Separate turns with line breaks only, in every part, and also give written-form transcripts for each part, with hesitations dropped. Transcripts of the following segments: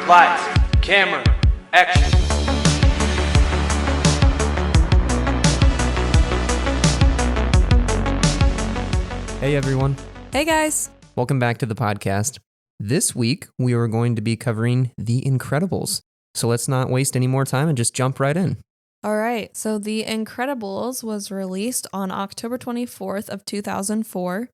Lights, camera, action.
Hey everyone.
Hey guys.
Welcome back to the podcast. This week we are going to be covering The Incredibles. So let's not waste any more time and just jump right in.
All right. So The Incredibles was released on October 24th of 2004.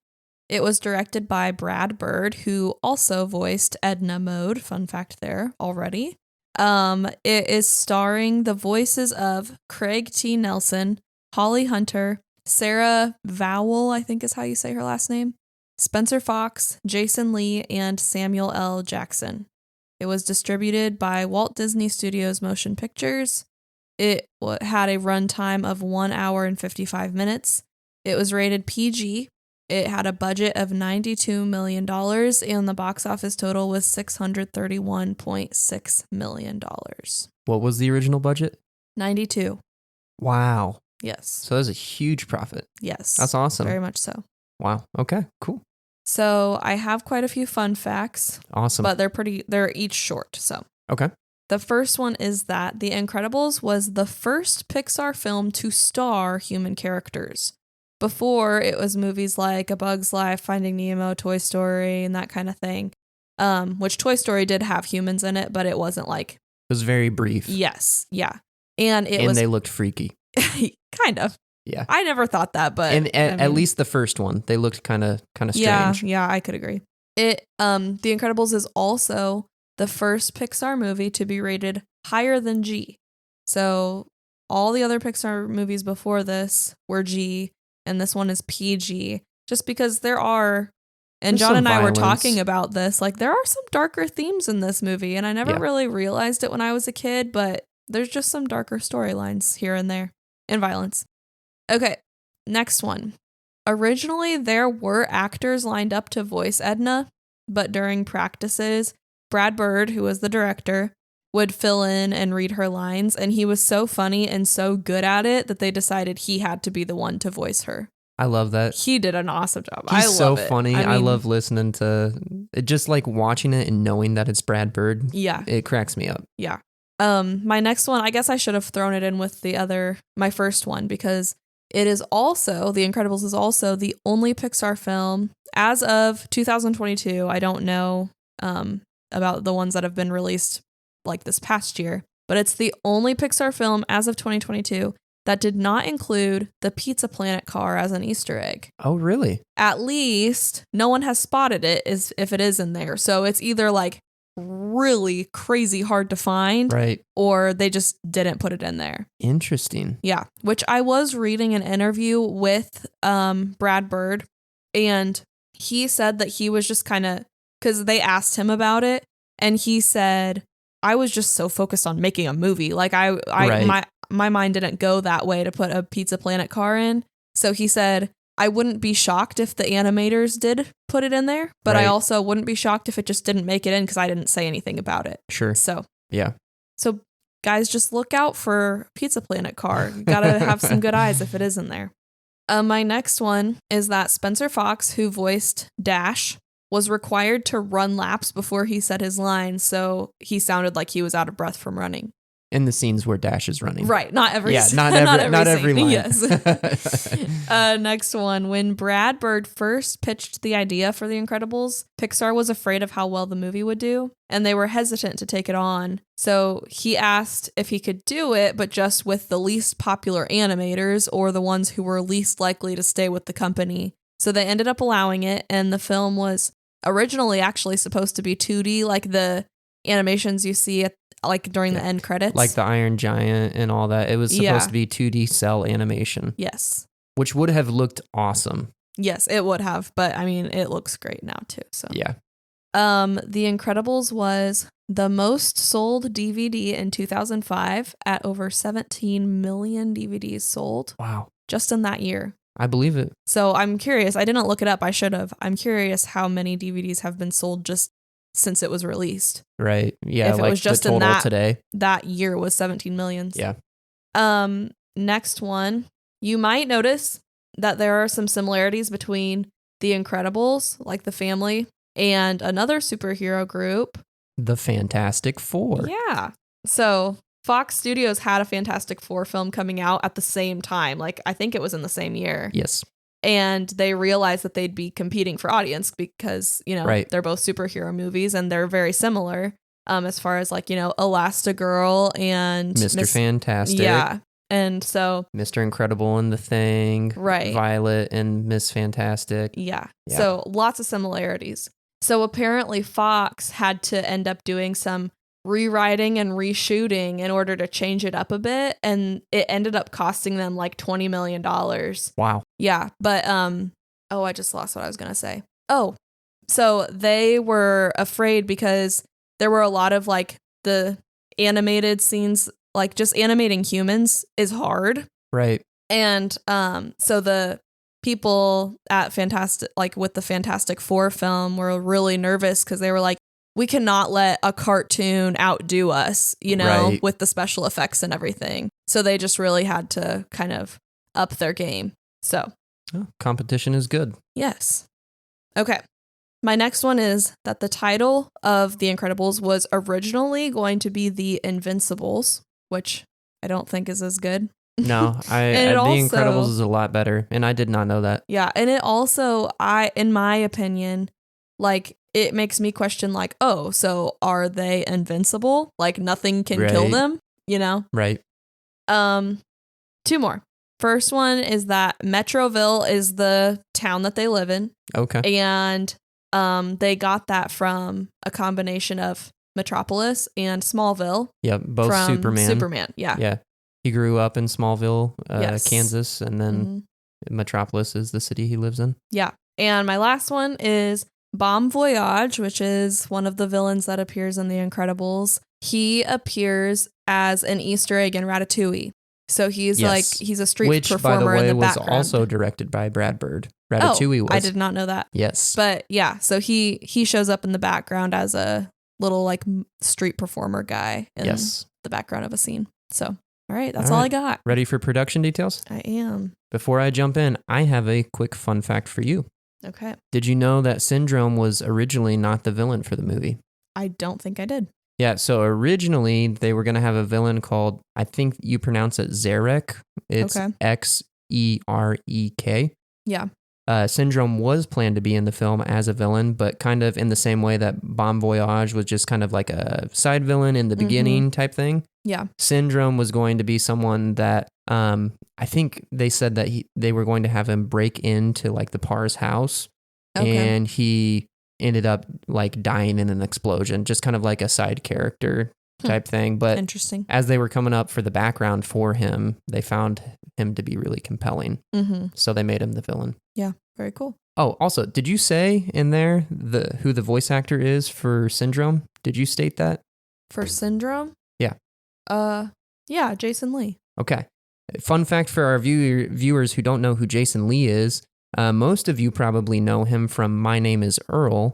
It was directed by Brad Bird, who also voiced Edna Mode. Fun fact there already. It is starring the voices of Craig T. Nelson, Holly Hunter, Sarah Vowell, I think is how you say her last name, Spencer Fox, Jason Lee, and Samuel L. Jackson. It was distributed by Walt Disney Studios Motion Pictures. It had a runtime of 1 hour and 55 minutes. It was rated PG. It had a budget of $92 million, and the box office total was $631.6 million.
What was the original budget?
92.
Wow.
Yes.
So that was a huge profit.
Yes.
That's awesome.
Very much so.
Wow. Okay, cool.
So I have quite a few fun facts.
Awesome.
But they're each short, so.
Okay.
The first one is that The Incredibles was the first Pixar film to star human characters. Before, it was movies like A Bug's Life, Finding Nemo, Toy Story, and that kind of thing. Which Toy Story did have humans in it, but it wasn't like...
It was very brief.
Yes, yeah. And
they looked freaky.
Kind of.
Yeah.
I never thought that, but...
At least the first one. They looked kind of strange.
Yeah, I could agree. The Incredibles is also the first Pixar movie to be rated higher than G. So all the other Pixar movies before this were G, and this one is PG, just because there are, and John and I were talking about this, like there are some darker themes in this movie, and I never really realized it when I was a kid, but there's just some darker storylines here and there, and violence. Okay, next one. Originally, there were actors lined up to voice Edna, but during practices, Brad Bird, who was the director, would fill in and read her lines, and he was so funny and so good at it that they decided he had to be the one to voice her.
I love that.
He did an awesome job.
He's so funny. I love listening to it, just like watching it and knowing that it's Brad Bird.
Yeah.
It cracks me up.
Yeah. My next one, I guess I should have thrown it in with my first one, because it is also, The Incredibles is also the only Pixar film as of 2022. I don't know about the ones that have been released like this past year, but it's the only Pixar film as of 2022 that did not include the Pizza Planet car as an Easter egg.
Oh, really?
At least no one has spotted it if it is in there. So it's either like really crazy hard to find,
right,
or they just didn't put it in there.
Interesting.
Yeah, which I was reading an interview with Brad Bird, and he said that he was just kind of, because they asked him about it, and he said, I was just so focused on making a movie. Like my mind didn't go that way to put a Pizza Planet car in. So he said, I wouldn't be shocked if the animators did put it in there, but I also wouldn't be shocked if it just didn't make it in because I didn't say anything about it.
Sure.
So,
yeah.
So guys, just look out for Pizza Planet car. You gotta have some good eyes if it is in there. My next one is that Spencer Fox, who voiced Dash, was required to run laps before he said his lines, so he sounded like he was out of breath from running.
In the scenes where Dash is running.
Right, not every
not every line.
Yes. Next one. When Brad Bird first pitched the idea for The Incredibles, Pixar was afraid of how well the movie would do, and they were hesitant to take it on. So he asked if he could do it, but just with the least popular animators or the ones who were least likely to stay with the company. So they ended up allowing it, and the film was originally actually supposed to be 2D, like the animations you see at during the end credits. Like
the Iron Giant and all that. It was supposed to be 2D cell animation.
Yes.
Which would have looked awesome.
Yes, it would have. But I mean, it looks great now too. So
yeah.
The Incredibles was the most sold DVD in 2005 at over 17 million DVDs sold.
Wow.
Just in that year.
I believe it.
So I'm curious. I didn't look it up. I should have. I'm curious how many DVDs have been sold just since it was released.
Right. Yeah.
If it was just
the total
in
today.
That year was 17 million.
Yeah.
Next one. You might notice that there are some similarities between The Incredibles, like the family, and another superhero group.
The Fantastic Four.
Yeah. So Fox Studios had a Fantastic Four film coming out at the same time. Like, I think it was in the same year.
Yes.
And they realized that they'd be competing for audience because,
Right.
they're both superhero movies and they're very similar as far as like, Elastigirl and
Mr. Fantastic.
Yeah. And so
Mr. Incredible and The Thing.
Right.
Violet and Miss Fantastic.
Yeah.
Yeah.
So lots of similarities. So apparently Fox had to end up doing some rewriting and reshooting in order to change it up a bit. And it ended up costing them like $20 million.
Wow.
Yeah. But, I just lost what I was going to say. Oh, so they were afraid because there were a lot of like the animated scenes, like just animating humans is hard.
Right.
And so the people at with the Fantastic Four film were really nervous because they were like, we cannot let a cartoon outdo us,
Right.
with the special effects and everything. So they just really had to kind of up their game. So,
Competition is good.
yes. Okay. My next one is that the title of The Incredibles was originally going to be The Invincibles, which I don't think is as good.
No, The Incredibles is a lot better, and I did not know that.
Yeah, and it also, in my opinion, like, it makes me question, like, oh, so are they invincible? Like, nothing can kill them,
Right.
2 more. First one is that Metroville is the town that they live in.
Okay.
And they got that from a combination of Metropolis and Smallville.
Yeah, both
from
Superman.
Yeah.
Yeah. He grew up in Smallville,
Yes.
Kansas, and then Metropolis is the city he lives in.
Yeah. And my last one is Bon Voyage, which is one of the villains that appears in The Incredibles. He appears as an Easter egg in Ratatouille. So he's he's a street performer in the background.
Which, by the way, was also directed by Brad Bird. Ratatouille was.
I did not know that.
Yes.
But yeah, so he shows up in the background as a little like street performer guy in the background of a scene. So, all right, that's all I got.
Ready for production details?
I am.
Before I jump in, I have a quick fun fact for you.
Okay.
Did you know that Syndrome was originally not the villain for the movie?
I don't think I did.
Yeah, so originally they were going to have a villain called, I think you pronounce it Zarek. It's Xerek.
Yeah.
Syndrome was planned to be in the film as a villain, but kind of in the same way that Bon Voyage was just kind of like a side villain in the beginning type thing.
Yeah.
Syndrome was going to be someone that I think they said that they were going to have him break into like the Parr's house, and he ended up like dying in an explosion, just kind of like a side character type thing. But
interesting.
As they were coming up for the background for him, they found him to be really compelling. So they made him the villain.
Yeah, very cool.
Oh, also, did you say in there who the voice actor is for Syndrome? Did you state that?
For Syndrome?
Yeah.
Yeah, Jason Lee.
Okay. Fun fact for our viewers who don't know who Jason Lee is, most of you probably know him from My Name is Earl.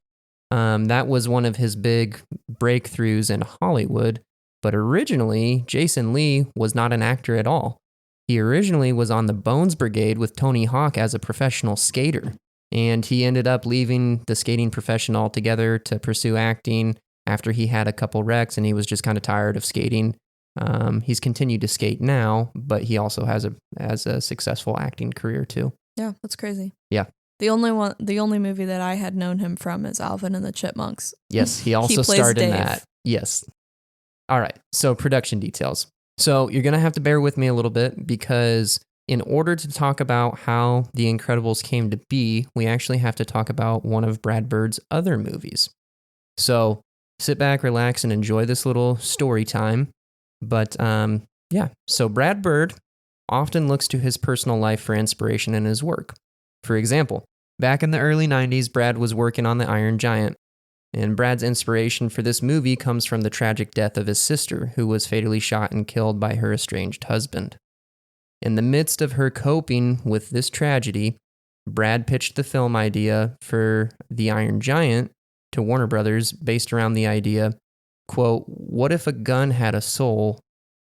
That was one of his big breakthroughs in Hollywood, but originally Jason Lee was not an actor at all. He originally was on the Bones Brigade with Tony Hawk as a professional skater, and he ended up leaving the skating profession altogether to pursue acting after he had a couple wrecks and he was just kind of tired of skating. He's continued to skate now, but he also has a successful acting career too.
Yeah, that's crazy.
Yeah.
The only movie that I had known him from is Alvin and the Chipmunks.
Yes, he also
plays
starred in
Dave.
that. Yes. All right, so production details. So you're going to have to bear with me a little bit because in order to talk about how The Incredibles came to be, we actually have to talk about one of Brad Bird's other movies. So sit back, relax, and enjoy this little story time. But so Brad Bird often looks to his personal life for inspiration in his work. For example, back in the early 90s, Brad was working on The Iron Giant. And Brad's inspiration for this movie comes from the tragic death of his sister, who was fatally shot and killed by her estranged husband. In the midst of her coping with this tragedy, Brad pitched the film idea for The Iron Giant to Warner Brothers based around the idea, quote, what if a gun had a soul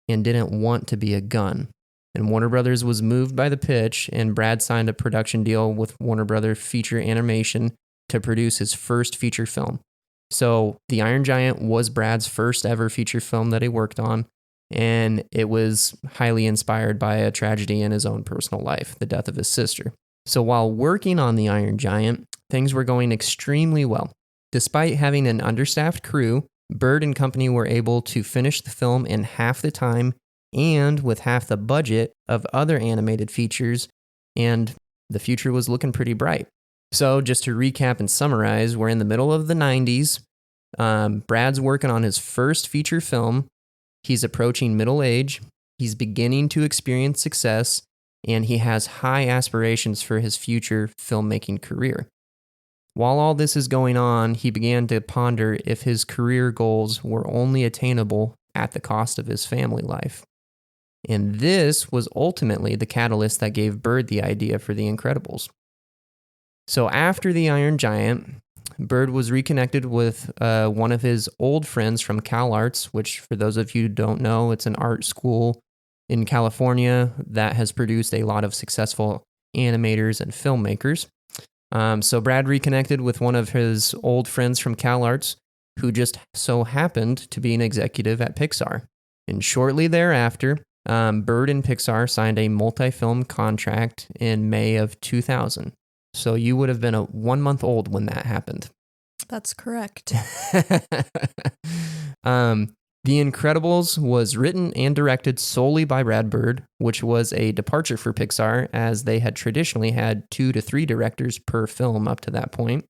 and didn't want to be a gun? And Warner Brothers was moved by the pitch, and Brad signed a production deal with Warner Brothers Feature Animation to produce his first feature film. So The Iron Giant was Brad's first ever feature film that he worked on, and it was highly inspired by a tragedy in his own personal life, the death of his sister. So while working on The Iron Giant, things were going extremely well. Despite having an understaffed crew, Bird and company were able to finish the film in half the time and with half the budget of other animated features, and the future was looking pretty bright. So just to recap and summarize, we're in the middle of the 90s. Brad's working on his first feature film. He's approaching middle age. He's beginning to experience success, and he has high aspirations for his future filmmaking career. While all this is going on, he began to ponder if his career goals were only attainable at the cost of his family life. And this was ultimately the catalyst that gave Bird the idea for The Incredibles. So after The Iron Giant, Bird was reconnected with one of his old friends from CalArts, which for those of you who don't know, it's an art school in California that has produced a lot of successful animators and filmmakers. So Brad reconnected with one of his old friends from CalArts, who just so happened to be an executive at Pixar. And shortly thereafter, Bird and Pixar signed a multi-film contract in May of 2000. So you would have been 1 month old when that happened.
That's correct.
The Incredibles was written and directed solely by Brad Bird, which was a departure for Pixar, as they had traditionally had 2 to 3 directors per film up to that point.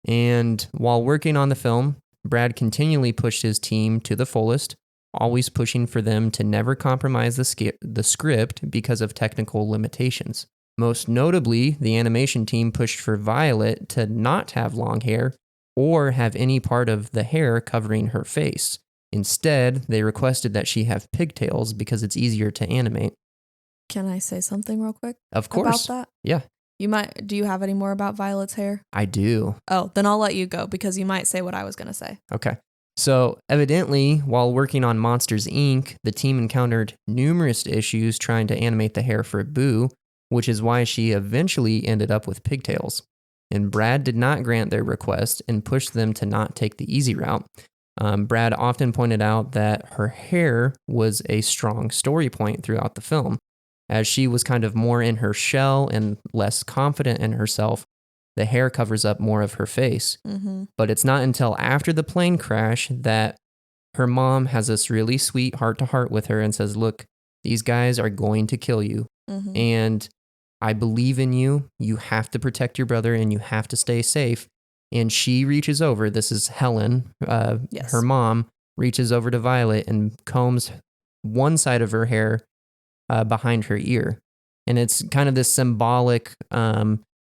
And while working on the film, Brad continually pushed his team to the fullest, always pushing for them to never compromise the script because of technical limitations. Most notably, the animation team pushed for Violet to not have long hair or have any part of the hair covering her face. Instead, they requested that she have pigtails because it's easier to animate.
Can I say something real quick?
Of course.
About that?
Yeah.
Do you have any more about Violet's hair?
I do.
Oh, then I'll let you go because you might say what I was going to say.
Okay. So, evidently, while working on Monsters, Inc., the team encountered numerous issues trying to animate the hair for Boo, which is why she eventually ended up with pigtails. And Brad did not grant their request and pushed them to not take the easy route. Brad often pointed out that her hair was a strong story point throughout the film. As she was kind of more in her shell and less confident in herself, the hair covers up more of her face.
Mm-hmm.
But it's not until after the plane crash that her mom has this really sweet heart-to-heart with her and says, look, these guys are going to kill you.
Mm-hmm.
And I believe in you. You have to protect your brother and you have to stay safe. And she reaches over. This is Helen,
Yes.
her mom, reaches over to Violet and combs one side of her hair behind her ear. And it's kind of this symbolic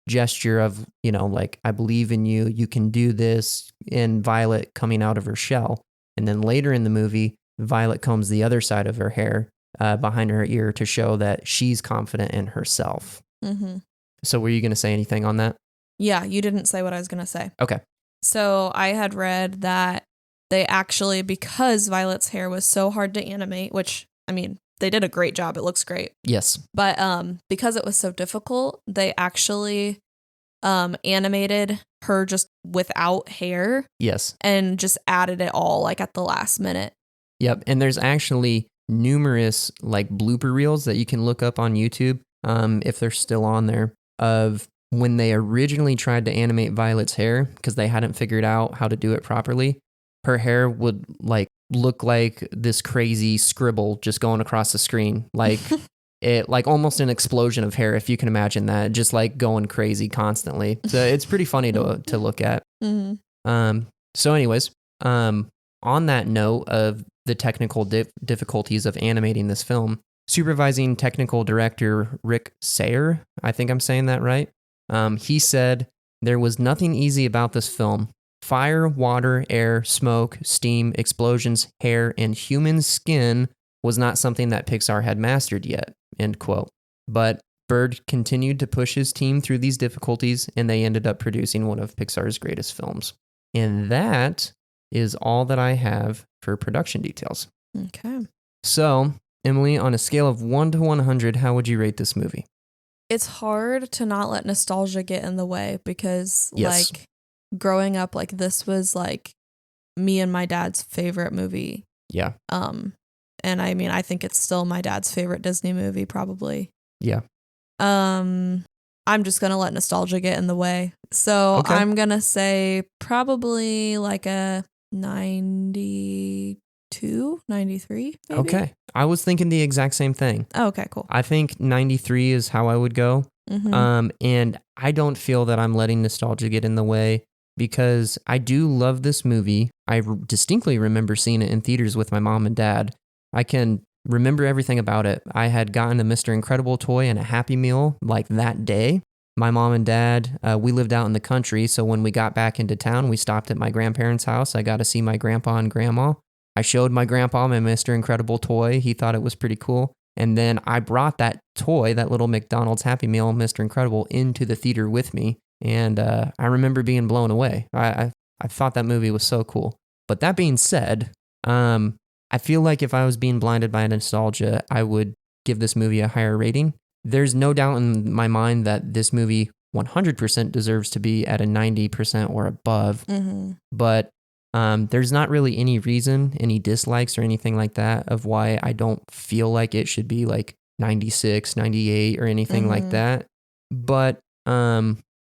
gesture of, like, I believe in you. You can do this. And Violet coming out of her shell. And then later in the movie, Violet combs the other side of her hair behind her ear to show that she's confident in herself.
Mm-hmm.
So were you going to say anything on that?
Yeah, you didn't say what I was going to say.
Okay.
So I had read that they actually, because Violet's hair was so hard to animate, which, I mean, they did a great job. It looks great.
Yes.
But because it was so difficult, they actually animated her just without hair.
Yes.
And just added it all like at the last minute.
Yep. And there's actually numerous like blooper reels that you can look up on YouTube, if they're still on there, of when they originally tried to animate Violet's hair because they hadn't figured out how to do it properly. Her hair would like look like this crazy scribble just going across the screen, like it, like almost an explosion of hair, if you can imagine that, just like going crazy constantly. So it's pretty funny to look at.
Mm-hmm.
So anyways, on that note of the technical difficulties of animating this film, supervising technical director Rick Sayer, I think I'm saying that right, he said, there was nothing easy about this film. Fire, water, air, smoke, steam, explosions, hair, and human skin was not something that Pixar had mastered yet, end quote. But Bird continued to push his team through these difficulties, and they ended up producing one of Pixar's greatest films. And that is all that I have for production details.
Okay.
So Emily, on a scale of 1 to 100, how would you rate this movie?
It's hard to not let nostalgia get in the way because
Yes.
like growing up, like this was like me and my dad's favorite movie.
Yeah.
And I mean, I think it's still my dad's favorite Disney movie, probably.
Yeah.
I'm just going to let nostalgia get in the way. So
Okay.
I'm going to say probably like a 92, 93, maybe.
Okay. I was thinking the exact same thing.
Oh, okay, cool.
I think 93 is how I would go.
Mm-hmm.
And I don't feel that I'm letting nostalgia get in the way because I do love this movie. I distinctly remember seeing it in theaters with my mom and dad. I can remember everything about it. I had gotten a Mr. Incredible toy and a Happy Meal like that day. My mom and dad, we lived out in the country, so when we got back into town, we stopped at my grandparents' house. I got to see my grandpa and grandma. I showed my grandpa my Mr. Incredible toy. He thought it was pretty cool. And then I brought that toy, that little McDonald's Happy Meal, Mr. Incredible, into the theater with me. And I remember being blown away. I thought that movie was so cool. But that being said, I feel like if I was being blinded by nostalgia, I would give this movie a higher rating. There's no doubt in my mind that this movie 100% deserves to be at a 90% or above.
Mm-hmm.
But there's not really any reason, any dislikes or anything like that of why I don't feel like it should be like 96, 98 or anything like that. But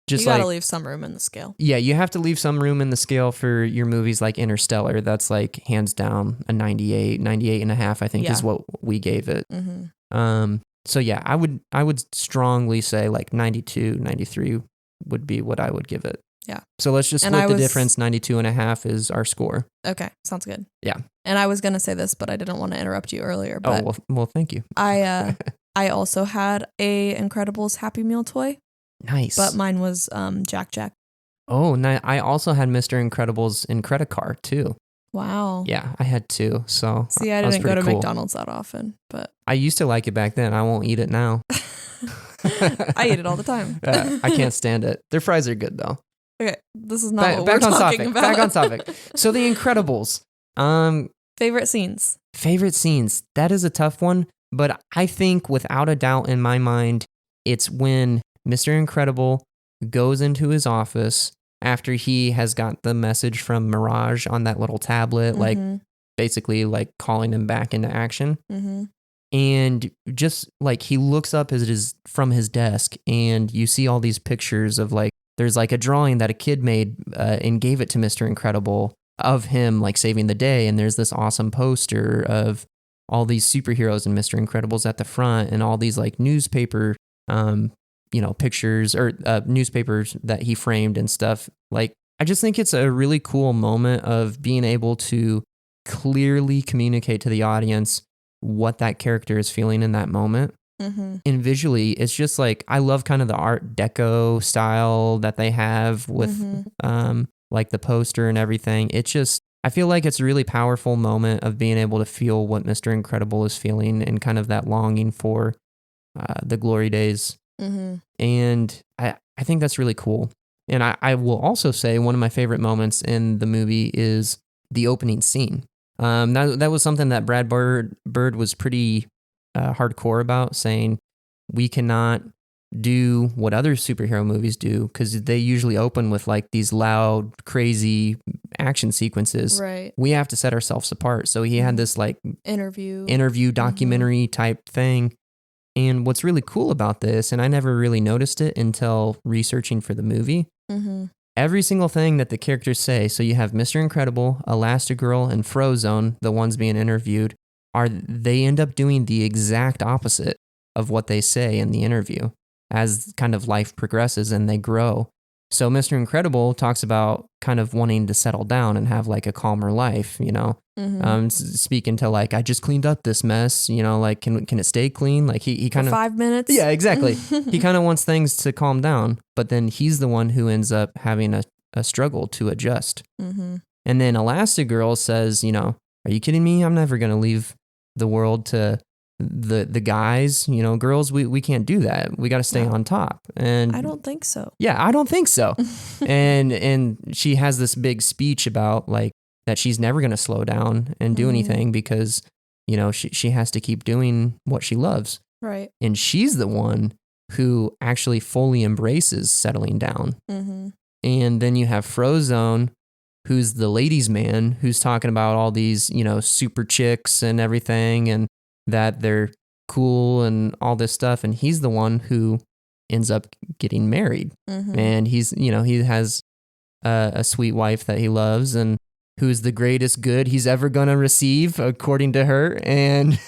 just
you gotta
like,
leave some room in the scale.
yeah, you have to leave some room in the scale for your movies like Interstellar. That's like hands down a 98, 98 and a half, I think is what we gave it.
Mm-hmm.
So yeah, I would strongly say like 92, 93 would be what I would give it.
Yeah.
So let's just split the difference. 92 and a half is our score.
Okay, sounds good.
Yeah.
And I was going to say this, but I didn't want to interrupt you earlier. But
well, thank you.
I also had a Incredibles Happy Meal toy.
Nice.
But mine was Jack Jack.
Oh, I also had Mr. Incredibles in credit card too.
Wow.
Yeah, I had two. So
see, I didn't go to McDonald's that often, but
I used to like it back then. I won't eat it now.
I eat it all the time.
I can't stand it. Their fries are good though.
Okay, this is not what we're talking about.
Back on topic. So The Incredibles.
Favorite scenes.
Favorite scenes. That is a tough one, but I think without a doubt in my mind, it's when Mr. Incredible goes into his office after he has got the message from Mirage on that little tablet, like basically like calling him back into action.
Mm-hmm.
And just like he looks up from his desk and you see all these pictures of like, there's like a drawing that a kid made and gave it to Mr. Incredible of him like saving the day. And there's this awesome poster of all these superheroes and Mr. Incredible's at the front and all these like newspaper, pictures or newspapers that he framed and stuff. Like, I just think it's a really cool moment of being able to clearly communicate to the audience what that character is feeling in that moment.
Mm-hmm.
And visually, it's just like, I love kind of the Art Deco style that they have with like the poster and everything. It's just, I feel like it's a really powerful moment of being able to feel what Mr. Incredible is feeling and kind of that longing for the glory days.
Mm-hmm.
And I think that's really cool. And I will also say one of my favorite moments in the movie is the opening scene. That was something that Brad Bird was pretty hardcore about, saying we cannot do what other superhero movies do because they usually open with like these loud, crazy action sequences.
Right.
We have to set ourselves apart. So he had this like interview documentary type thing. And what's really cool about this, and I never really noticed it until researching for the movie, every single thing that the characters say, so you have Mr. Incredible, Elastigirl, and Frozone, the ones being interviewed, they end up doing the exact opposite of what they say in the interview as kind of life progresses and they grow. So Mr. Incredible talks about kind of wanting to settle down and have like a calmer life, speaking to like, I just cleaned up this mess, like, can it stay clean? Like he kind of
5 minutes.
Yeah, exactly. He kind of wants things to calm down, but then he's the one who ends up having a struggle to adjust.
Mm-hmm.
And then Elastigirl says, are you kidding me? I'm never going to leave the world to the guys, girls, we can't do that. We got to stay on top. And
I don't think so.
Yeah, I don't think so. and she has this big speech about like that she's never going to slow down and do anything because you know, she has to keep doing what she loves.
Right.
And she's the one who actually fully embraces settling down.
Mm-hmm.
And then you have Frozone, who's the ladies' man, who's talking about all these, you know, super chicks and everything, and that they're cool and all this stuff. And he's the one who ends up getting married.
Mm-hmm.
And he's, you know, he has a sweet wife that he loves, and who's the greatest good he's ever going to receive, according to her. And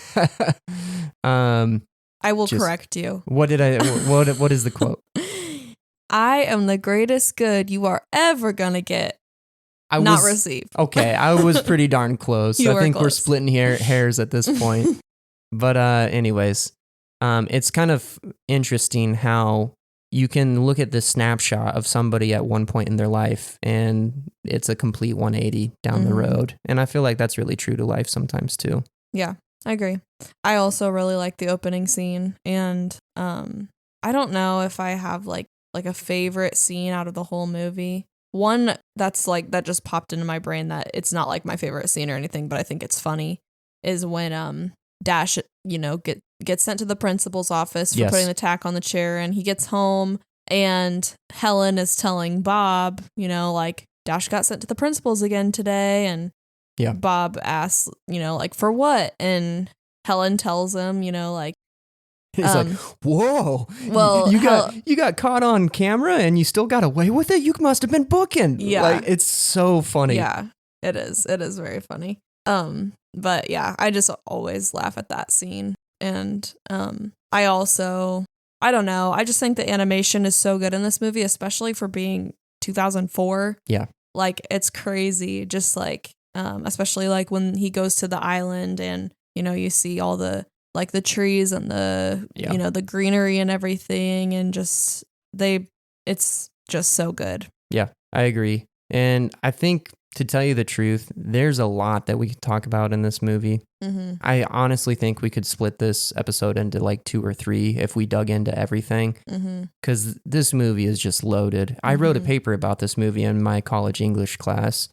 I will
just-
correct you.
what is the quote?
I am the greatest good you are ever gonna get. Not receive.
Okay, I was pretty darn close.
You
I
were
think we're
close.
splitting hairs at this point. But anyways, it's kind of interesting how you can look at the snapshot of somebody at one point in their life and it's a complete 180 down the
Mhm.
road. And I feel like that's really true to life sometimes too.
Yeah, I agree. I also really like the opening scene, and I don't know if I have like a favorite scene out of the whole movie. One that's like that just popped into my brain that it's not like my favorite scene or anything, but I think it's funny is when Dash, you know, gets sent to the principal's office for
Yes.
putting the tack on the chair, and he gets home and Helen is telling Bob, you know, like Dash got sent to the principal's again today, and
Yeah.
Bob asks, you know, like for what? And Helen tells him, you know, like
He's like, whoa,
well,
you got caught on camera and you still got away with it? You must have been booking.
Yeah.
Like, it's so funny.
yeah, it is. It is very funny. But yeah, I just always laugh at that scene. And I don't know, I just think the animation is so good in this movie, especially for being 2004.
Yeah.
Like, it's crazy. Just like, especially like when he goes to the island and, you know, you see all the, like the trees and the,
Yeah.
you know, the greenery and everything. And just, it's just so good.
Yeah, I agree. And I think, to tell you the truth, there's a lot that we could talk about in this movie.
Mm-hmm.
I honestly think we could split this episode into like 2 or 3 if we dug into everything,
Mm-hmm.
because this movie is just loaded. I wrote a
Mhm.
paper about this movie in my college English class.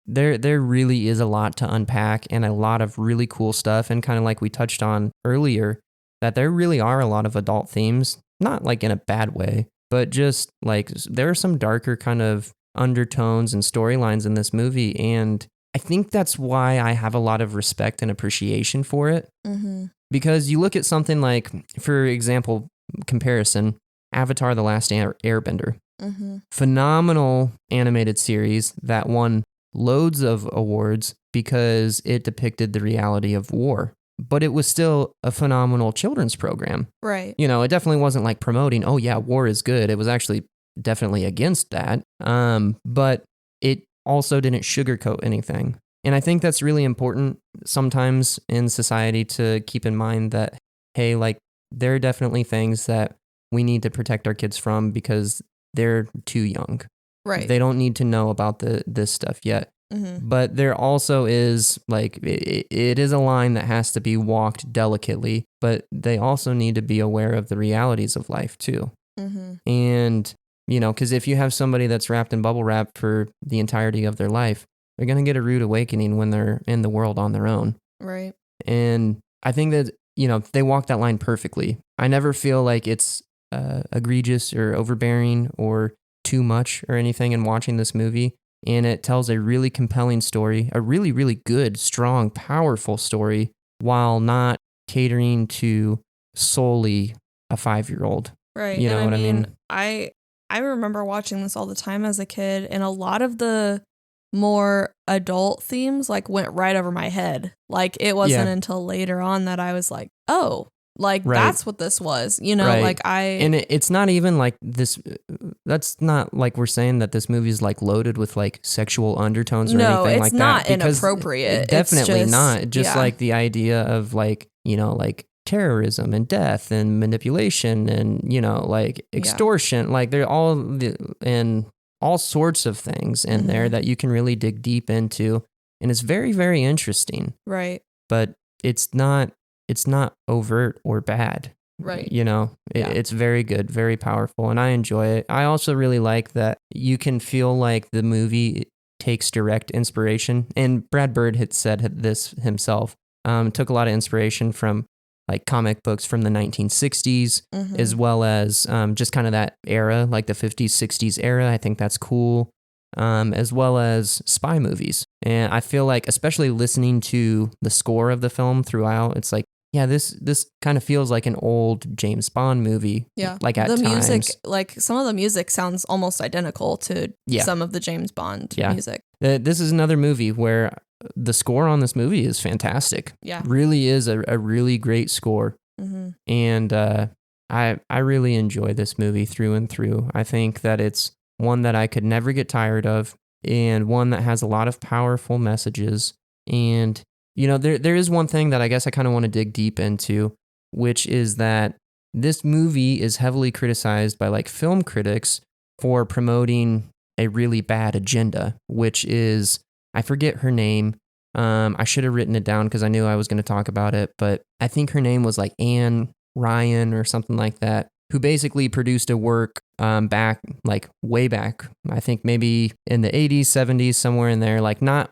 There really is a lot to unpack and a lot of really cool stuff, and kind of like we touched on earlier, that there really are a lot of adult themes, not like in a bad way, but just like there are some darker kind of undertones and storylines in this movie, and I think that's why I have a lot of respect and appreciation for it.
Mm-hmm.
Because you look at something like, for example, comparison, Avatar: The Last Airbender.
Mm-hmm.
Phenomenal animated series that won loads of awards because it depicted the reality of war. But it was still a phenomenal children's program.
Right.
You know, it definitely wasn't like promoting, oh yeah, war is good. It was actually definitely against that. But it also didn't sugarcoat anything. And I think that's really important sometimes in society to keep in mind that, hey, like there are definitely things that we need to protect our kids from because they're too young.
Right.
They don't need to know about this stuff yet.
Mm-hmm.
But there also is like, it is a line that has to be walked delicately, but they also need to be aware of the realities of life too.
Mm-hmm.
And, you know, because if you have somebody that's wrapped in bubble wrap for the entirety of their life, they're going to get a rude awakening when they're in the world on their own.
Right.
And I think that, you know, they walk that line perfectly. I never feel like it's egregious or overbearing or too much or anything in watching this movie. And it tells a really compelling story, a really, really good, strong, powerful story, while not catering to solely a 5-year-old.
Right.
You know
and
what I mean?
I remember watching this all the time as a kid, and a lot of the more adult themes like went right over my head. Like it wasn't
Yeah.
until later on that I was like, oh, like
Right.
that's what this was, you know,
Right.
like
And it's not even like this, that's not like we're saying that this movie is like loaded with like sexual undertones or
no,
anything
it's
like
not
that. because
inappropriate.
Definitely
it's just,
not. Just
yeah.
like the idea of like, you know, like terrorism and death and manipulation and, you know, like extortion, like they're all sorts of things in there
Mhm.
that you can really dig deep into. And it's very, very interesting,
Right.
but it's not overt or bad.
Right.
You know,
Yeah.
it's very good, very powerful, and I enjoy it. I also really like that you can feel like the movie takes direct inspiration. And Brad Bird had said this himself. Took a lot of inspiration from like comic books from the 1960s, as well as just kind of that era, like the 50s, 60s era. I think that's cool. As well as spy movies. And I feel like, especially listening to the score of the film throughout, it's like, yeah, this kind of feels like an old James Bond movie.
Yeah.
Like at
the
times.
music, like some of the music sounds almost identical to some of the James Bond music.
This is another movie where the score on this movie is fantastic.
Yeah.
Really is a really great score. And I really enjoy this movie through and through. I think that it's one that I could never get tired of, and one that has a lot of powerful messages. And, you know, there is one thing that I guess I kind of want to dig deep into, which is that this movie is heavily criticized by like film critics for promoting a really bad agenda, which is, I forget her name. I should have written it down because I knew I was going to talk about it, but I think her name was like Anne Ryan or something like that, who basically produced a work back, like way back, I think maybe in the 80s, 70s, somewhere in there, like not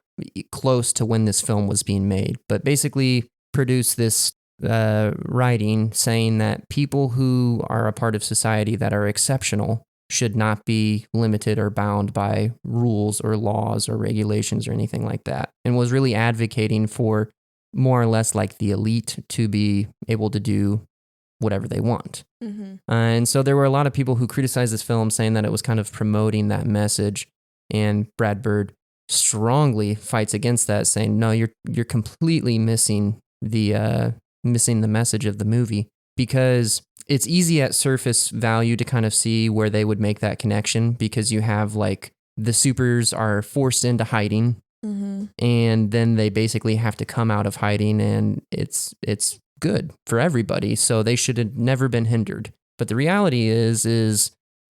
close to when this film was being made, but basically produced this writing saying that people who are a part of society that are exceptional should not be limited or bound by rules or laws or regulations or anything like that, and was really advocating for more or less like the elite to be able to do whatever they want. And so there were a lot of people who criticized this film, saying that it was kind of promoting that message, and Brad Bird strongly fights against that, saying, no, you're completely missing the message of the movie, because it's easy at surface value to kind of see where they would make that connection, because you have like the supers are forced into hiding, and then they basically have to come out of hiding, and it's good for everybody, so they should have never been hindered. But the reality is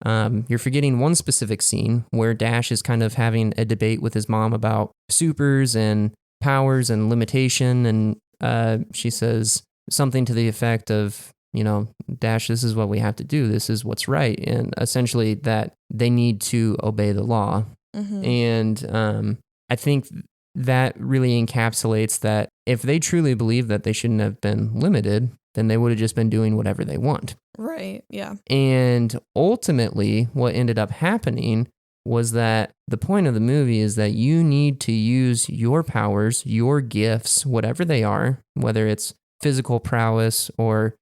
you're forgetting one specific scene where Dash is kind of having a debate with his mom about supers and powers and limitation, and she says something to the effect of, you know, Dash, this is what we have to do, this is what's right, and essentially that they need to obey the law. And I think that really encapsulates that if they truly believe that they shouldn't have been limited, then they would have just been doing whatever they want.
Right, yeah.
And ultimately, what ended up happening was that the point of the movie is that you need to use your powers, your gifts, whatever they are, whether it's physical prowess or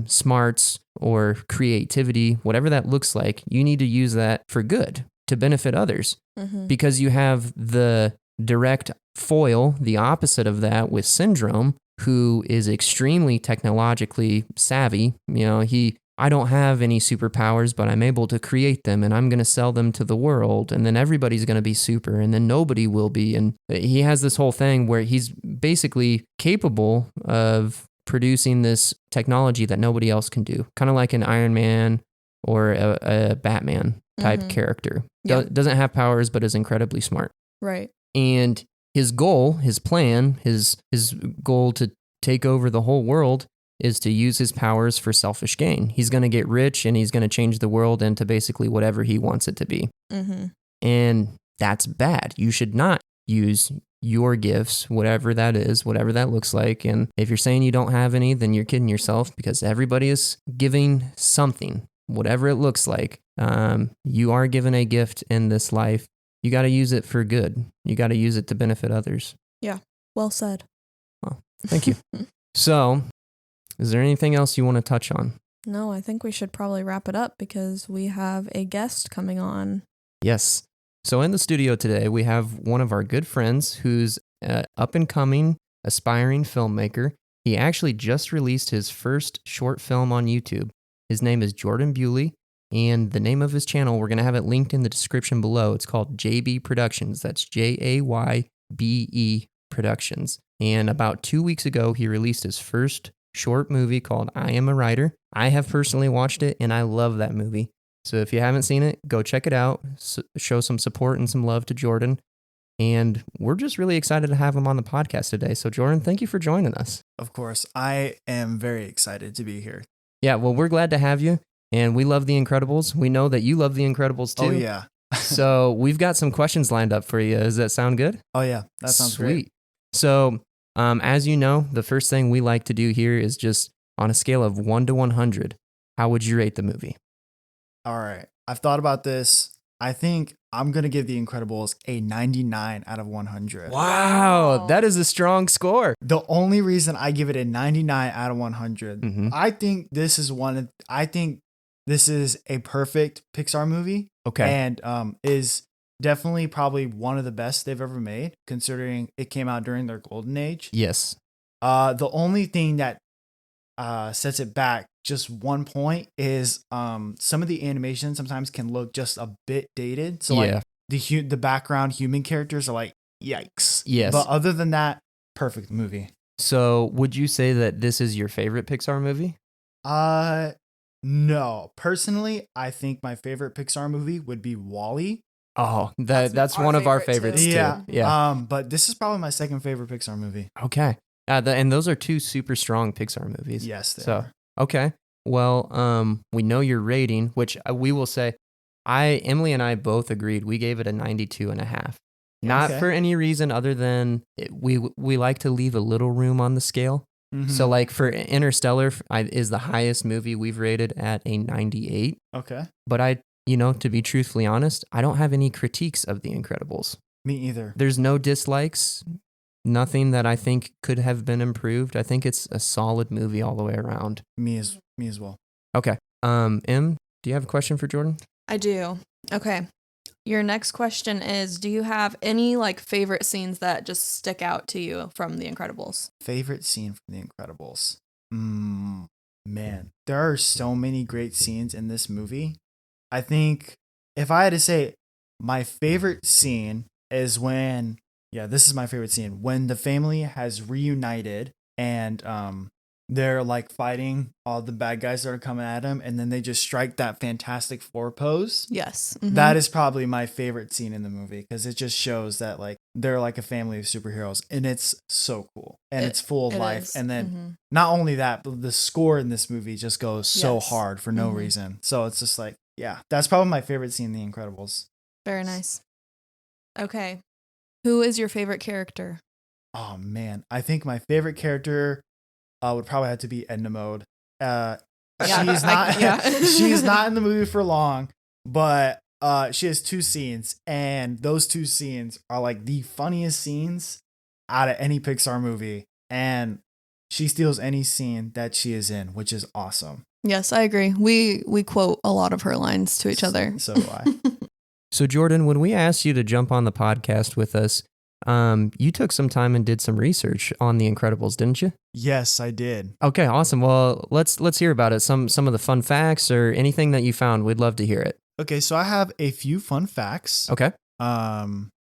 smarts or creativity, whatever that looks like, you need to use that for good, to benefit others. Because you have the direct foil, the opposite of that, with Syndrome, who is extremely technologically savvy. You know, I don't have any superpowers, but I'm able to create them, and I'm going to sell them to the world, and then everybody's going to be super, and then nobody will be. And he has this whole thing where he's basically capable of producing this technology that nobody else can do, kind of like an Iron Man or a Batman type character. Doesn't have powers, but is incredibly smart.
Right.
And his goal, his plan, his goal to take over the whole world is to use his powers for selfish gain. He's going to get rich, and he's going to change the world into basically whatever he wants it to be. And that's bad. You should not use your gifts, whatever that is, whatever that looks like. And if you're saying you don't have any, then you're kidding yourself, because everybody is giving something, whatever it looks like. You are given a gift in this life. You got to use it for good. You got to use it to benefit others.
Yeah. Well said.
Well, thank you. So, is there anything else you want to touch on?
No, I think we should probably wrap it up because we have a guest coming on.
Yes. So in the studio today, we have one of our good friends who's an up-and-coming, aspiring filmmaker. He actually just released his first short film on YouTube. His name is Jordan Bewley. And the name of his channel, we're going to have it linked in the description below. It's called JB Productions. That's JAYBE Productions. And about 2 weeks ago, he released his first short movie called I Am a Writer. I have personally watched it, and I love that movie. So if you haven't seen it, go check it out. Show some support and some love to Jordan. And we're just really excited to have him on the podcast today. So Jordan, thank you for joining us.
Of course, I am very excited to be here.
Yeah, well, we're glad to have you. And we love The Incredibles. We know that you love The Incredibles too.
Oh, yeah.
So we've got some questions lined up for you. Does that sound good?
Oh yeah, that sounds
Sweet.
great.
So, as you know, the first thing we like to do here is just on a scale of 1 to 100, how would you rate the movie?
All right, I've thought about this. I think I'm gonna give The Incredibles a 99 out of 100.
Wow, that is a strong score.
The only reason I give it a 99 out of 100,
Mhm.
I think this is a perfect Pixar movie.
Okay.
And is definitely probably one of the best they've ever made, considering it came out during their golden age.
Yes.
The only thing that sets it back just 1 point is some of the animation sometimes can look just a bit dated. So
Yeah.
like the background human characters are like, yikes.
Yes.
But other than that, perfect movie.
So, would you say that this is your favorite Pixar movie?
No. Personally, I think my favorite Pixar movie would be Wall-E.
Oh,
That's
that's
our
one of our
favorite, too.
favorites too. Yeah.
But this is probably my second favorite Pixar movie.
Okay. And those are two super strong Pixar movies.
Yes, they
So,
are.
okay. Well, we know your rating, which we will say, Emily and I both agreed. We gave it a 92.5. Not
Okay.
for any reason other than we like to leave a little room on the scale.
Mhm.
So, like for Interstellar is the highest movie we've rated at a 98.
Okay.
But to be truthfully honest, I don't have any critiques of The Incredibles.
Me either.
There's no dislikes, nothing that I think could have been improved. I think it's a solid movie all the way around.
Me as well.
Okay. Em, do you have a question for Jordan?
I do. Okay. Your next question is, do you have any like favorite scenes that just stick out to you from The Incredibles?
Favorite scene from The Incredibles. Man, there are so many great scenes in this movie. I think if I had to say my favorite scene is this is my favorite scene, when the family has reunited and they're like fighting all the bad guys that are coming at them, and then they just strike that Fantastic Four pose.
Yes.
That is probably my favorite scene in the movie because it just shows that like they're like a family of superheroes, and it's so cool and it's full of life.
is.
And then
Mhm.
not only that, but the score in this movie just goes so
Yes.
hard for no
Mhm.
reason. So it's just like, yeah, that's probably my favorite scene in The Incredibles.
Very nice. Okay. Who is your favorite character?
Oh man, I think my favorite character would probably have to be Edna Mode.
Yeah,
She's not
yeah.
she's not in the movie for long, but she has two scenes, and those two scenes are like the funniest scenes out of any Pixar movie, and she steals any scene that she is in, which is awesome.
Yes, I agree. We quote a lot of her lines to each other.
So do I.
So, Jordan, when we asked you to jump on the podcast with us, you took some time and did some research on The Incredibles, didn't you?
Yes, I did.
Okay, awesome. Well, let's hear about it. Some of the fun facts or anything that you found. We'd love to hear it.
Okay, so I have a few fun facts.
Okay.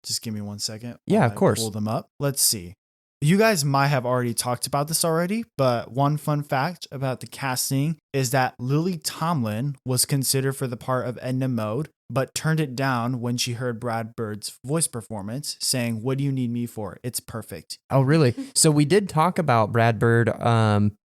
Just give me 1 second.
Yeah,
while
of course.
I pull them up. Let's see. You guys might have already talked about this already, but one fun fact about the casting is that Lily Tomlin was considered for the part of Edna Mode, but turned it down when she heard Brad Bird's voice performance, saying, "What do you need me for? It's perfect."
Oh, really? So we did talk about Brad Bird,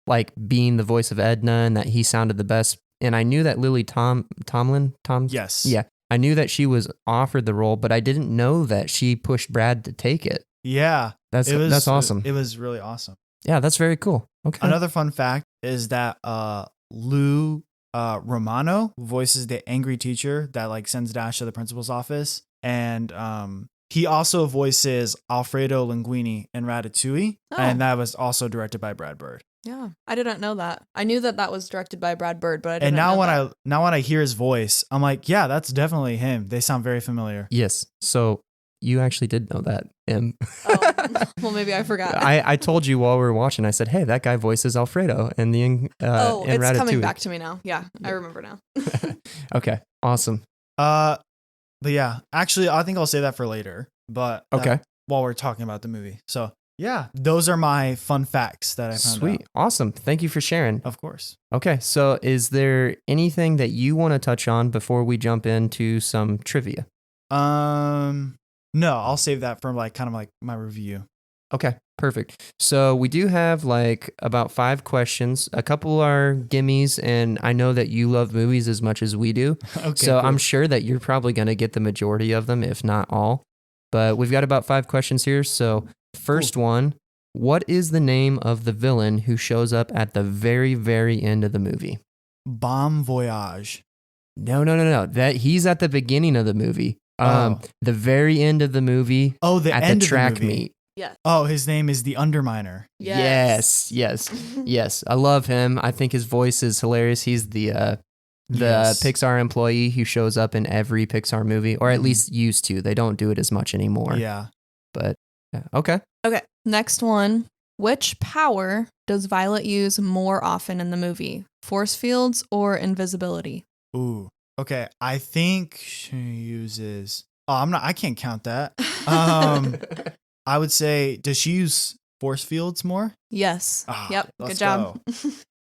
like being the voice of Edna and that he sounded the best. And I knew that Lily Tomlin.
Yes.
Yeah. I knew that she was offered the role, but I didn't know that she pushed Brad to take it.
Yeah.
That's awesome.
It was really awesome.
Yeah, that's very cool. Okay.
Another fun fact is that Lou Romano voices the angry teacher that like sends Dash to the principal's office, and he also voices Alfredo Linguini in Ratatouille,
Oh.
and that was also directed by Brad Bird.
Yeah, I didn't know that. I knew that was directed by Brad Bird, but I didn't
And now
know
when
that.
I hear his voice, I'm like, yeah, that's definitely him. They sound very familiar.
Yes. So you actually did know that, Em.
Oh, well, maybe I forgot.
I told you while we were watching, I said, hey, that guy voices Alfredo in the in
it's
Ratatouille.
coming back to me now. Yeah, I remember now.
Okay. Awesome.
But yeah, actually, I think I'll say that for later. But
Okay.
while we're talking about the movie, so yeah, those are my fun facts that I found
Sweet.
out.
Awesome. Thank you for sharing.
Of course.
Okay. So is there anything that you want to touch on before we jump into some trivia?
No, I'll save that for like kind of like my review.
Okay. Perfect. So we do have like about 5 questions. A couple are gimmies, and I know that you love movies as much as we do.
Okay,
So
cool.
I'm sure that you're probably going to get the majority of them, if not all. But we've got about 5 questions here. So first one, what is the name of the villain who shows up at the very, very end of the movie?
Bon Voyage.
No. That he's at the beginning of the movie.
Oh.
The very end of the movie.
Oh, the
at
end
the
of
track
the movie.
meet.
Yes.
Oh, his name is the Underminer.
Yes. Yes. I love him. I think his voice is hilarious. He's the
Yes.
Pixar employee who shows up in every Pixar movie, or at least used to. They don't do it as much anymore.
Yeah.
But yeah. Okay.
Okay, next one. Which power does Violet use more often in the movie? Force fields or invisibility?
Ooh. Okay. I think she uses. Oh, I can't count that. I would say, does she use force fields more?
Yes.
Ah,
Yep. Good
let's
job.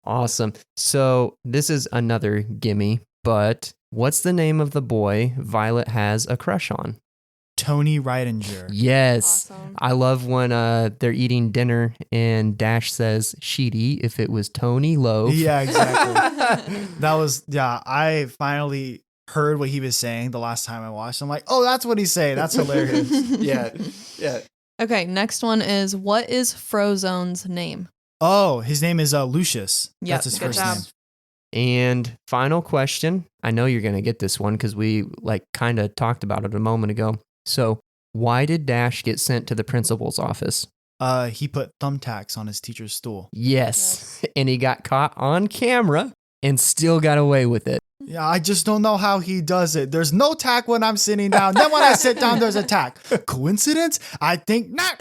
Awesome. So this is another gimme, but what's the name of the boy Violet has a crush on?
Tony Reidinger.
Yes.
Awesome.
I love when they're eating dinner and Dash says she'd eat if it was Tony Loaf.
Yeah, exactly. I finally heard what he was saying the last time I watched. I'm like, oh, that's what he's saying. That's hilarious. Yeah.
Okay, next one is what is Frozone's name?
Oh, his name is Lucius.
Yep,
That's his
good
first
job.
name.
And final question. I know you're going to get this one because we like kind of talked about it a moment ago. So why did Dash get sent to the principal's office?
He put thumbtacks on his teacher's stool.
Yes. And he got caught on camera and still got away with it.
Yeah, I just don't know how he does it. There's no tack when I'm sitting down. Then when I sit down, there's a tack. Coincidence? I think not.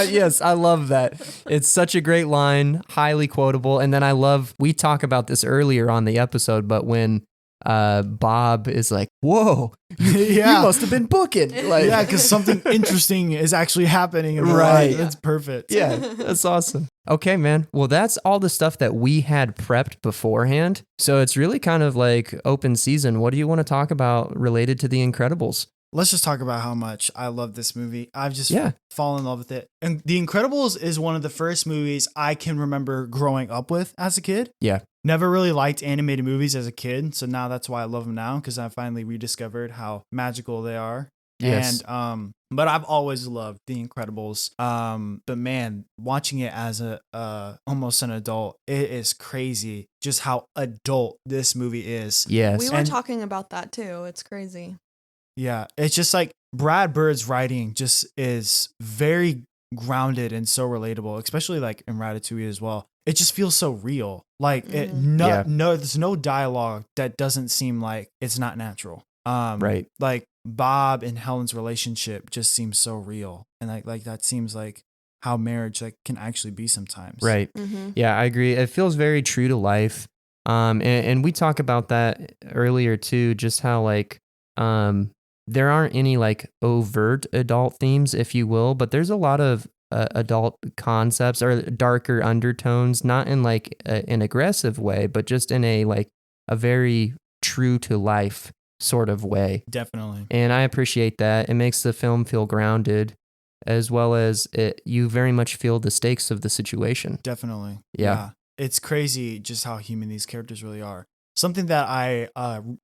Yes, I love that. It's such a great line, highly quotable. And then we talk about this earlier on the episode, but when Bob is like, whoa, you must have been booking. Like,
Yeah, because something interesting is actually happening in the
Right.
life. That's perfect.
yeah, that's awesome. Okay, man. Well, that's all the stuff that we had prepped beforehand. So it's really kind of like open season. What do you want to talk about related to The Incredibles?
Let's just talk about how much I love this movie. I've just
Yeah.
fallen in love with it. And The Incredibles is one of the first movies I can remember growing up with as a kid.
Yeah.
Never really liked animated movies as a kid, so now that's why I love them now, because I finally rediscovered how magical they are.
Yes.
And but I've always loved The Incredibles. But man, watching it as almost an adult, it is crazy just how adult this movie is.
Yes.
We were
And-
talking about that too. It's crazy.
Yeah, it's just like Brad Bird's writing just is very grounded and so relatable, especially like in Ratatouille as well. It just feels so real. Like
Yeah.
there's no dialogue that doesn't seem like it's not natural.
Right.
Like Bob and Helen's relationship just seems so real, and like that seems like how marriage like can actually be sometimes.
Right.
Mm-hmm.
Yeah, I agree. It feels very true to life. And we talk about that earlier too, just how like there aren't any like overt adult themes, if you will, but there's a lot of adult concepts or darker undertones, not in like an aggressive way, but just in a like a very true to life sort of way.
Definitely.
And I appreciate that. It makes the film feel grounded, as well as you very much feel the stakes of the situation.
Definitely.
Yeah.
It's crazy just how human these characters really are. Something that I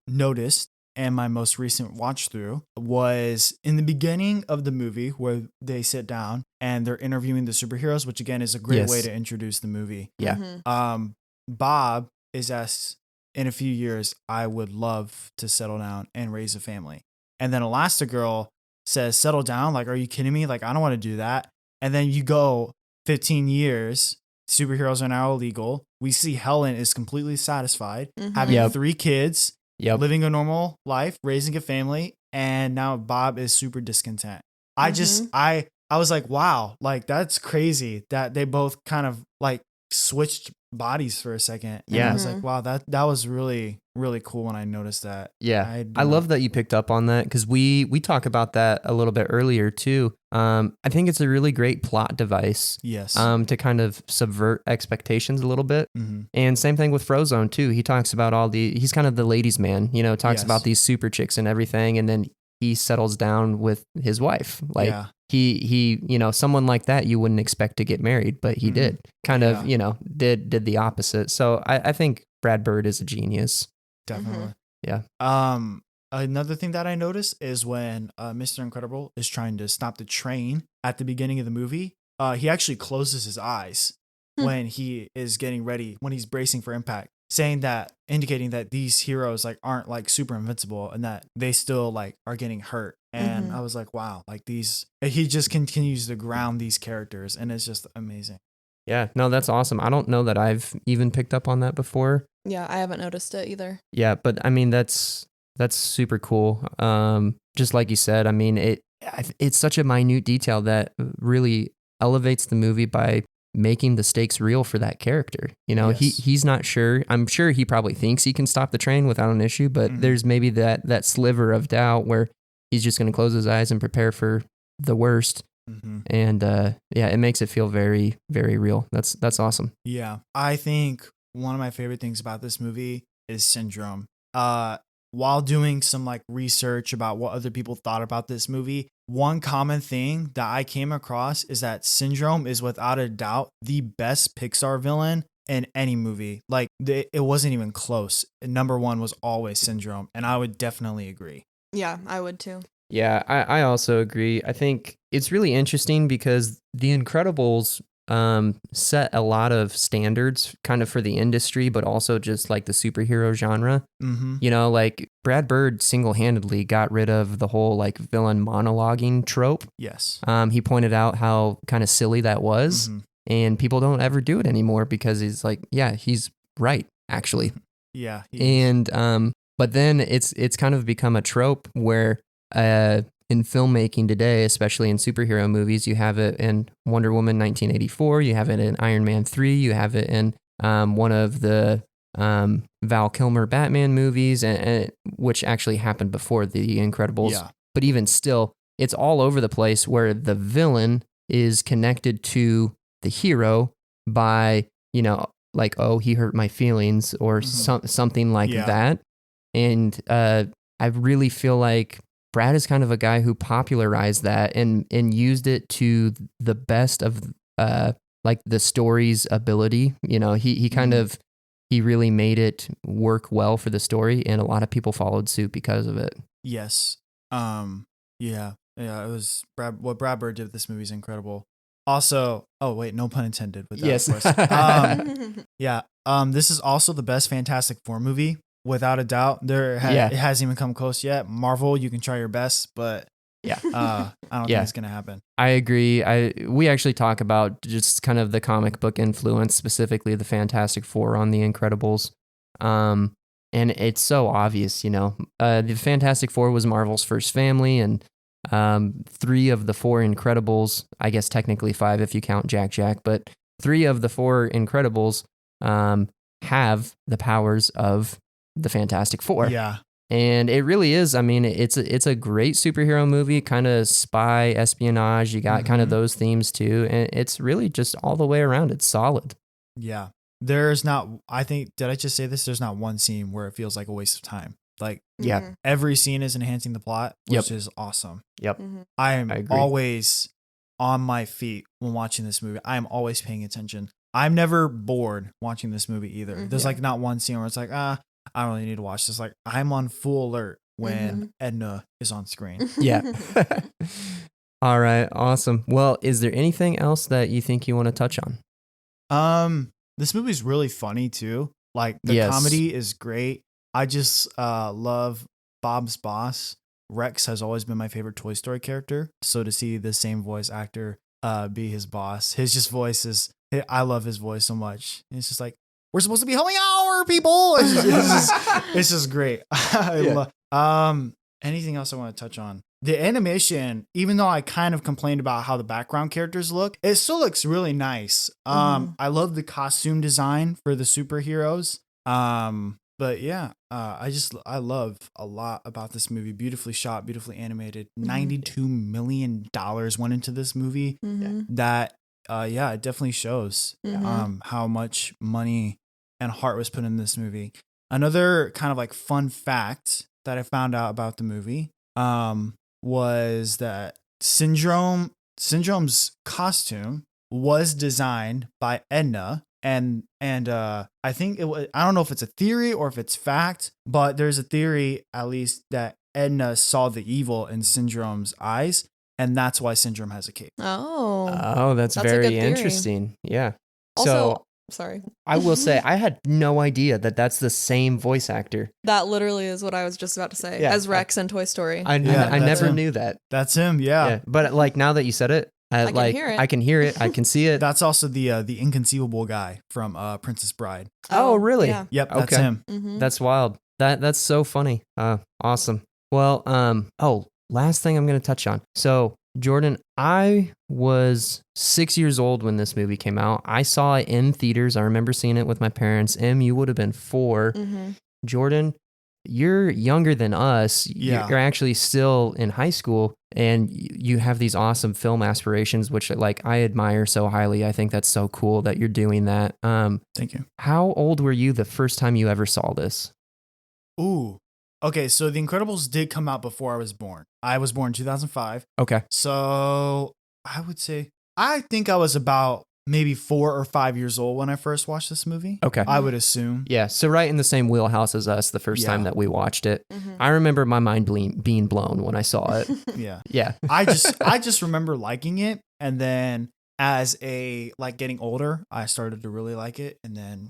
noticed in my most recent watch through was in the beginning of the movie where they sit down and they're interviewing the superheroes, which again is a great
Yes.
way to introduce the movie.
Yeah.
Mm-hmm.
Bob is asked, in a few years, I would love to settle down and raise a family. And then Elastigirl says, settle down? Like, are you kidding me? Like, I don't want to do that. And then you go 15 years, superheroes are now illegal. We see Helen is completely satisfied,
Mhm.
having
Yep.
3 kids,
Yep.
living a normal life, raising a family. And now Bob is super discontent. I just, I was like, wow, like that's crazy that they both kind of like switched bodies for a second. And
Yeah.
I was like, wow, that was really, really cool when I noticed that.
Yeah.
I
I love that you picked up on that because we talk about that a little bit earlier too. I think it's a really great plot device
Yes.
to kind of subvert expectations a little bit.
hmm
And same thing with Frozone too. He talks about he's kind of the ladies' man, talks
Yes.
about these super chicks and everything. And then he settles down with his wife. Like
Yeah.
he someone like that you wouldn't expect to get married, but he did kind of did the opposite. So I think Brad Bird is a genius.
Definitely.
Yeah.
Another thing that I noticed is when Mr. Incredible is trying to stop the train at the beginning of the movie, he actually closes his eyes when he is getting ready, when he's bracing for impact, indicating that these heroes like aren't like super invincible and that they still like are getting hurt. And I was like, wow, like he just continues to ground these characters, and it's just amazing.
Yeah, no, that's awesome. I don't know that I've even picked up on that before.
Yeah, I haven't noticed it either.
Yeah, but I mean that's super cool. Just like you said, I mean it's such a minute detail that really elevates the movie by making the stakes real for that character.
Yes.
He's not sure. I'm sure he probably thinks he can stop the train without an issue, but there's maybe that sliver of doubt where he's just going to close his eyes and prepare for the worst. And it makes it feel very, very real. That's awesome.
Yeah, I think one of my favorite things about this movie is Syndrome. While doing some like research about what other people thought about this movie, one common thing that I came across is that Syndrome is without a doubt the best Pixar villain in any movie. Like it wasn't even close. Number one was always Syndrome, and I would definitely agree.
Yeah, I would too.
Yeah, I also agree. I think it's really interesting because The Incredibles set a lot of standards kind of for the industry, but also just like the superhero genre. Like Brad Bird single-handedly got rid of the whole like villain monologuing trope.
Yes.
He pointed out how kind of silly that was, and people don't ever do it anymore because he's like, yeah, he's right, actually.
Yeah.
And but then it's kind of become a trope where in filmmaking today, especially in superhero movies, you have it in Wonder Woman 1984, you have it in Iron Man 3, you have it in one of the Val Kilmer Batman movies, and which actually happened before The Incredibles.
Yeah.
But even still, it's all over the place where the villain is connected to the hero by, like, oh, he hurt my feelings or something like that. And I really feel like Brad is kind of a guy who popularized that and used it to the best of like the story's ability. He kind of he really made it work well for the story, and a lot of people followed suit because of it.
Yes. Yeah. It was what Brad Bird did with this movie is incredible. Also, oh wait, no pun intended with that.
Yes.
Of course. Yeah. This is also the best Fantastic Four movie. Without a doubt, it hasn't even come close yet. Marvel, you can try your best, but I don't think it's gonna happen.
I agree. We actually talk about just kind of the comic book influence, specifically the Fantastic Four on The Incredibles, and it's so obvious. The Fantastic Four was Marvel's first family, and 3 of the 4 Incredibles, I guess technically 5 if you count Jack, but 3 of the 4 Incredibles have the powers of the Fantastic Four.
Yeah.
And it really is. I mean, it's a great superhero movie, kind of spy espionage. You got kind of those themes too. And it's really just all the way around. It's solid.
Yeah. Did I just say this? There's not one scene where it feels like a waste of time. Like, every scene is enhancing the plot, which is awesome.
Yep.
I am always on my feet when watching this movie. I am always paying attention. I'm never bored watching this movie either. There's like not one scene where it's like, I don't really need to watch this. Like, I'm on full alert when Edna is on screen.
Yeah. All right. Awesome. Well, is there anything else that you think you want to touch on?
This movie's really funny too. Like, the comedy is great. I just love Bob's boss. Rex has always been my favorite Toy Story character. So to see the same voice actor be his boss, his voice is, I love his voice so much. It's just like, we're supposed to be helping our people. It's just great. Anything else I want to touch on? The animation, even though I kind of complained about how the background characters look, it still looks really nice. I love the costume design for the superheroes. But yeah, I love a lot about this movie. Beautifully shot, beautifully animated. $92 million went into this movie. That it definitely shows how much money and heart was put in this movie. Another kind of like fun fact that I found out about the movie was that Syndrome Syndrome's costume was designed by Edna. And I think it was, I don't know if it's a theory or if it's fact, but there's a theory at least that Edna saw the evil in Syndrome's eyes, and that's why Syndrome has a cape.
Oh.
That's
That's a good
very
theory.
interesting. Yeah.
Also,
So
sorry.
I will say I had no idea that that's the same voice actor.
That literally is what I was just about to say.
Yeah.
As Rex in Toy Story.
I
that's
never
him.
knew that.
That's him, yeah.
But like now that you said it, I
can hear it.
I can hear it. I can see it.
That's also the inconceivable guy from Princess Bride.
Oh, really?
Yeah.
Yep, that's
Okay.
him.
Mm-hmm.
That's wild. That's so funny. Awesome. Well, last thing I'm going to touch on. So, Jordan, I was 6 years old when this movie came out. I saw it in theaters. I remember seeing it with my parents. You would have been 4.
Mm-hmm.
Jordan, you're younger than us.
Yeah.
You're actually still in high school, and you have these awesome film aspirations, which like I admire so highly. I think that's so cool that you're doing that.
Thank you.
How old were you the first time you ever saw this?
Ooh. Okay, so The Incredibles did come out before I was born. I was born in 2005.
Okay.
So I would say, I think I was about maybe 4 or 5 years old when I first watched this movie.
Okay.
I would assume.
Yeah, so right in the same wheelhouse as us the first time
Yeah.
that we watched it.
Mm-hmm.
I remember my mind being blown when I saw it.
Yeah.
Yeah.
I just remember liking it, and then as getting older, I started to really like it, and then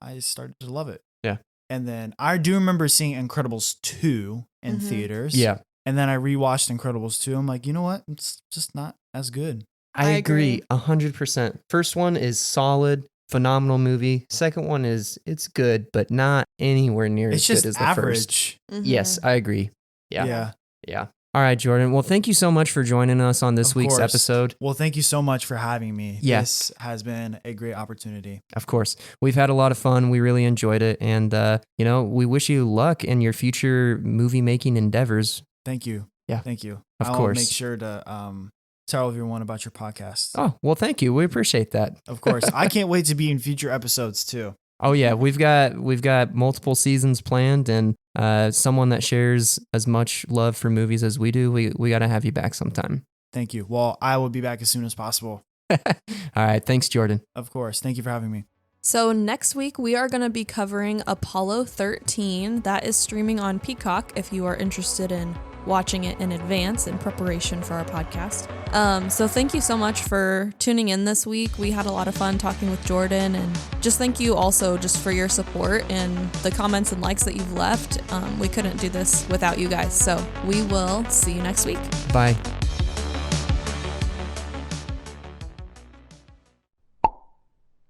I started to love it.
Yeah.
And then I do remember seeing Incredibles 2 in
Mhm.
theaters.
Yeah.
And then I rewatched Incredibles 2. I'm like, you know what? It's just not as good.
I
I
agree
agree.
100%. First one is solid, phenomenal movie. Second one it's good, but not anywhere near
It's
as
just
good as the first.
average.
Mm-hmm.
Yes, I agree. Yeah.
Yeah.
All right, Jordan. Well, thank you so much for joining us on this
Of
week's
course.
episode.
Well, thank you so much for having me.
Yeah.
This has been a great opportunity.
Of course. We've had a lot of fun. We really enjoyed it. And, we wish you luck in your future movie making endeavors.
Thank you.
Yeah.
Thank you.
Of
I'll
course.
make sure to tell everyone about your podcast.
Oh, well, thank you. We appreciate that.
Of course. I can't wait to be in future episodes too.
Oh yeah, we've got multiple seasons planned, and someone that shares as much love for movies as we do. We got to have you back sometime.
Thank you. Well, I will be back as soon as possible.
All right, thanks, Jordan.
Of course. Thank you for having me.
So next week we are going to be covering Apollo 13. That is streaming on Peacock if you are interested in watching it in advance in preparation for our podcast. So thank you so much for tuning in this week. We had a lot of fun talking with Jordan, and just thank you also just for your support and the comments and likes that you've left. We couldn't do this without you guys. So we will see you next week.
Bye.